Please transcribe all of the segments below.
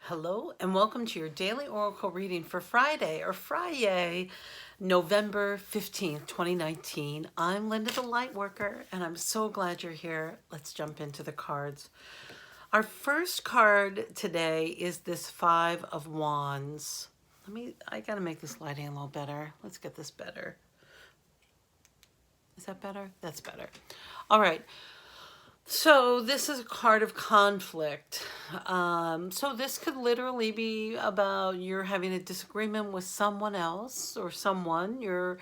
Hello and welcome to your daily oracle reading for Friday, November 15th, 2019. I'm Linda the Lightworker and I'm so glad you're here. Let's jump into the cards. Our first card today is this Five of Wands. I gotta make this lighting a little better. Let's get this better. Is that better? That's better. All right. So this is a card of conflict. So this could literally be about you're having a disagreement with someone else or someone. You're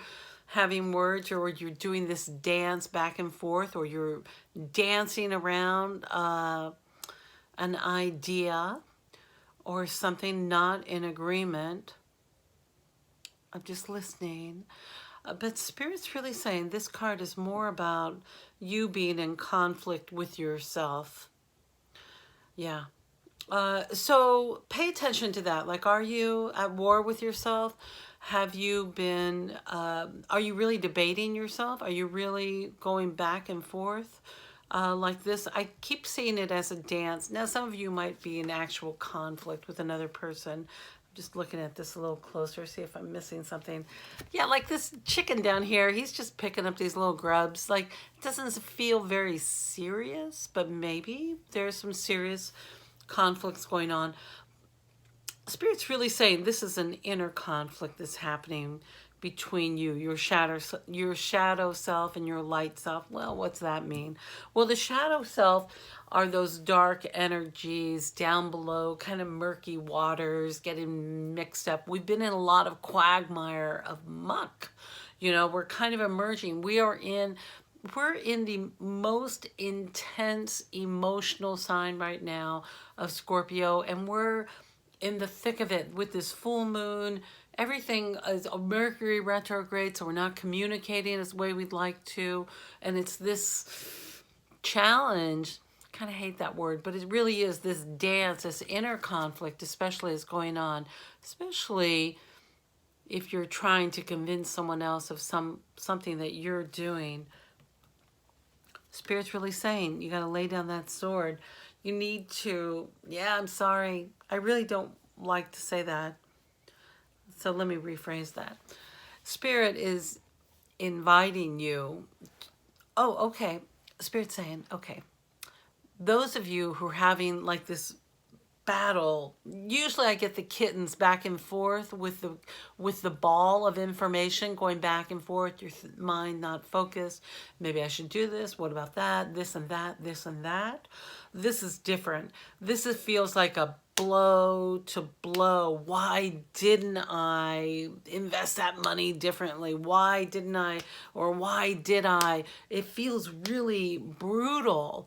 having words or you're doing this dance back and forth or you're dancing around an idea or something not in agreement. I'm just listening. But Spirit's really saying this card is more about you being in conflict with yourself. Yeah. So pay attention to that. Like, are you at war with yourself? Have you been, are you really debating yourself? Are you really going back and forth like this? I keep seeing it as a dance. Now, some of you might be in actual conflict with another person. Just looking at this a little closer, see if I'm missing something. Yeah, like this chicken down here, he's just picking up these little grubs. Like, it doesn't feel very serious, but maybe there's some serious conflicts going on. Spirit's really saying this is an inner conflict that's happening between you, your shadow self and your light self. Well, what's that mean? Well, the shadow self are those dark energies down below, kind of murky waters getting mixed up. We've been in a lot of quagmire of muck. You know, we're kind of emerging. We're in the most intense emotional sign right now of Scorpio, and we're in the thick of it with this full moon. Everything is a Mercury retrograde, so we're not communicating as the way we'd like to. And it's this challenge, kind of hate that word, but it really is this dance, this inner conflict, especially is going on, especially if you're trying to convince someone else of something that you're doing. Spirit's really saying you got to lay down that sword. You need to, yeah, I'm sorry. I really don't like to say that. So let me rephrase that. Spirit is inviting you. Oh, okay. Spirit's saying, okay. Those of you who are having like this battle, usually I get the kittens back and forth with the ball of information going back and forth, your mind not focused. Maybe I should do this, what about that, this and that, this and that. This is different. Feels like a blow to blow. Why didn't I invest that money differently? Why didn't I, or why did I? It feels really brutal,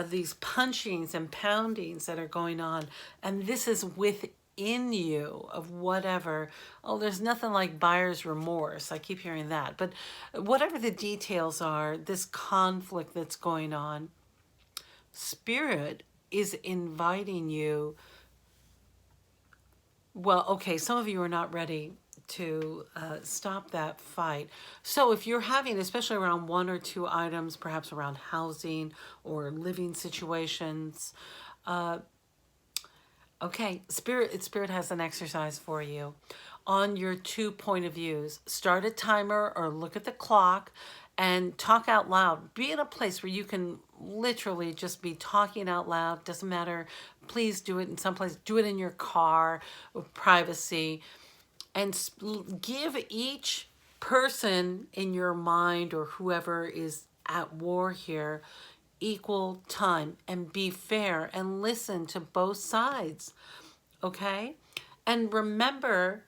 these punchings and poundings that are going on. And this is within you of whatever. Oh, there's nothing like buyer's remorse. I keep hearing that. But whatever the details are, this conflict that's going on, Spirit is inviting you. Well, okay, some of you are not ready to stop that fight. So if you're having, especially around one or two items, perhaps around housing or living situations, okay, Spirit has an exercise for you on your 2 point of views. Start a timer or look at the clock and talk out loud. Be in a place where you can literally just be talking out loud. Doesn't matter. Please do it in some place. Do it in your car with privacy. And give each person in your mind or whoever is at war here equal time, and be fair and listen to both sides, okay? And remember,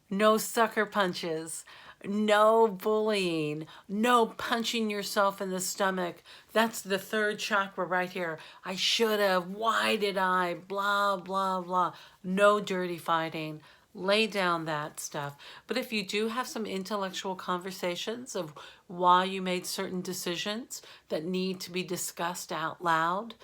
no sucker punches, no bullying, no punching yourself in the stomach. That's the third chakra right here. I should have, why did I, blah, blah, blah. No dirty fighting. Lay down that stuff. But if you do have some intellectual conversations of why you made certain decisions that need to be discussed out loud,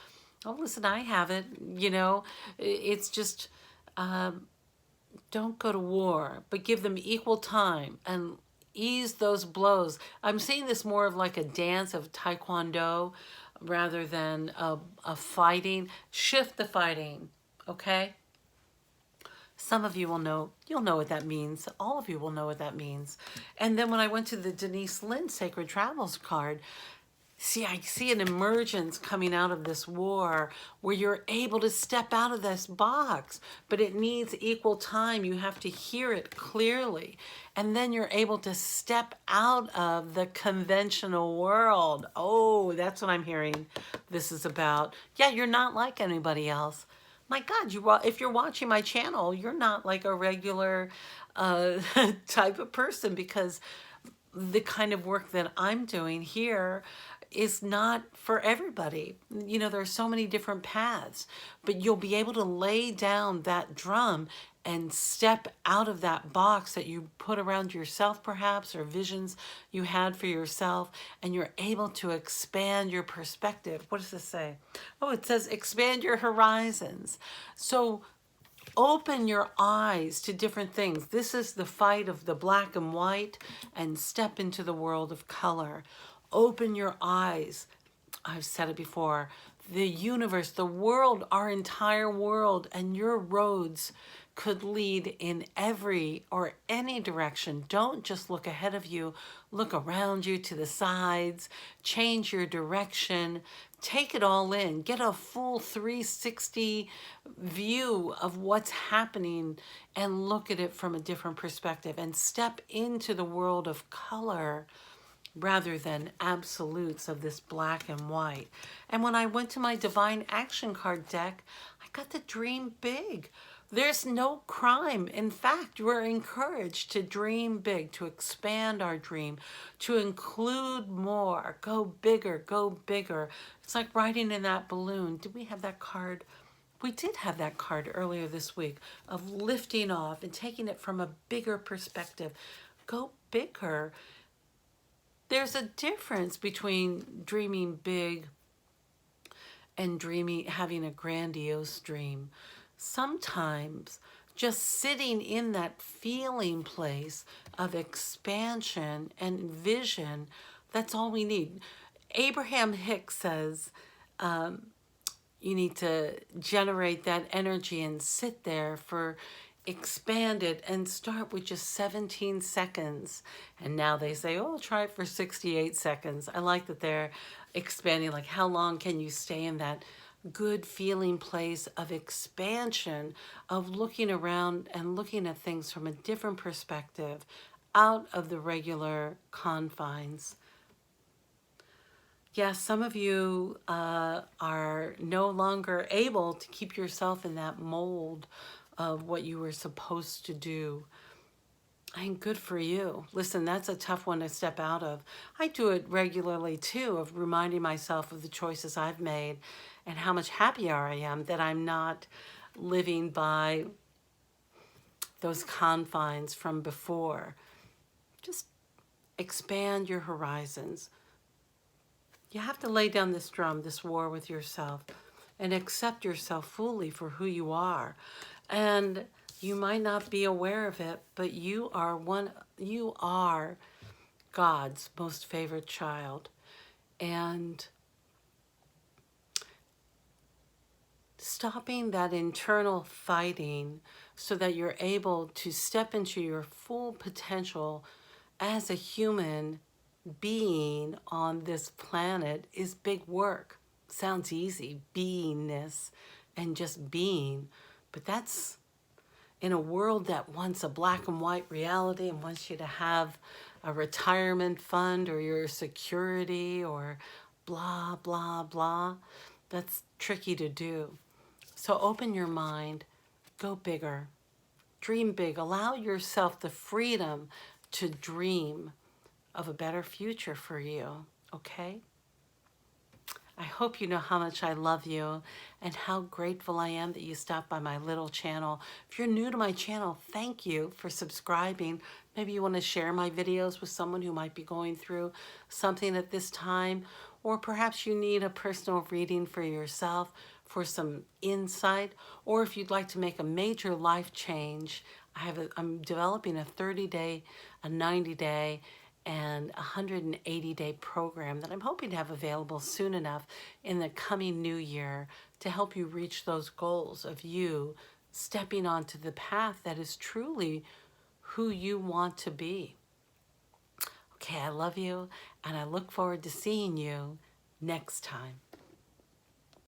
oh, listen, I have it. You know, it's just, don't go to war, but give them equal time and ease those blows. I'm seeing this more of like a dance of Taekwondo. rather than a fighting. Shift the fighting, okay? Some of you will know, you'll know what that means. All of you will know what that means. And then when I went to the Denise Linn Sacred Travels card, see, I see an emergence coming out of this war where you're able to step out of this box, but it needs equal time. You have to hear it clearly. And then you're able to step out of the conventional world. Oh, that's what I'm hearing this is about. Yeah, you're not like anybody else. My God, if you're watching my channel, you're not like a regular type of person, because the kind of work that I'm doing here is not for everybody. You know, there are so many different paths, but you'll be able to lay down that drum and step out of that box that you put around yourself, perhaps, or visions you had for yourself, and you're able to expand your perspective. What does this say? Oh, it says expand your horizons. So open your eyes to different things. This is the fight of the black and white, and step into the world of color. Open your eyes. I've said it before. The universe, the world, our entire world, and your roads could lead in every or any direction. Don't just look ahead of you. Look around you, to the sides. Change your direction. Take it all in. Get a full 360 view of what's happening and look at it from a different perspective, and step into the world of color rather than absolutes of this black and white. And when I went to my Divine Action card deck, I got to dream big. There's no crime. In fact, we're encouraged to dream big, to expand our dream, to include more, go bigger, go bigger. It's like riding in that balloon. Did we have that card? We did have that card earlier this week of lifting off and taking it from a bigger perspective. Go bigger. There's a difference between dreaming big and having a grandiose dream. Sometimes just sitting in that feeling place of expansion and vision, that's all we need. Abraham Hicks says, you need to generate that energy and sit there for expand it and start with just 17 seconds. And now they say, oh, try it for 68 seconds. I like that they're expanding, like how long can you stay in that good feeling place of expansion, of looking around and looking at things from a different perspective, out of the regular confines. Yes, some of you are no longer able to keep yourself in that mold of what you were supposed to do. And good for you. Listen, that's a tough one to step out of. I do it regularly too, of reminding myself of the choices I've made and how much happier I am that I'm not living by those confines from before. Just expand your horizons. You have to lay down this drum, this war with yourself, and accept yourself fully for who you are. And you might not be aware of it, but you are God's most favorite child. And stopping that internal fighting so that you're able to step into your full potential as a human being on this planet is big work. Sounds easy, beingness and just being, but that's in a world that wants a black and white reality and wants you to have a retirement fund or your security or blah, blah, blah. That's tricky to do. So open your mind, go bigger, dream big, allow yourself the freedom to dream of a better future for you, okay? I hope you know how much I love you and how grateful I am that you stopped by my little channel. If you're new to my channel, thank you for subscribing. Maybe you want to share my videos with someone who might be going through something at this time, or perhaps you need a personal reading for yourself for some insight, or if you'd like to make a major life change, I'm developing a 30-day, a 90-day, and a 180-day program that I'm hoping to have available soon enough in the coming new year to help you reach those goals of you stepping onto the path that is truly who you want to be. Okay, I love you, and I look forward to seeing you next time.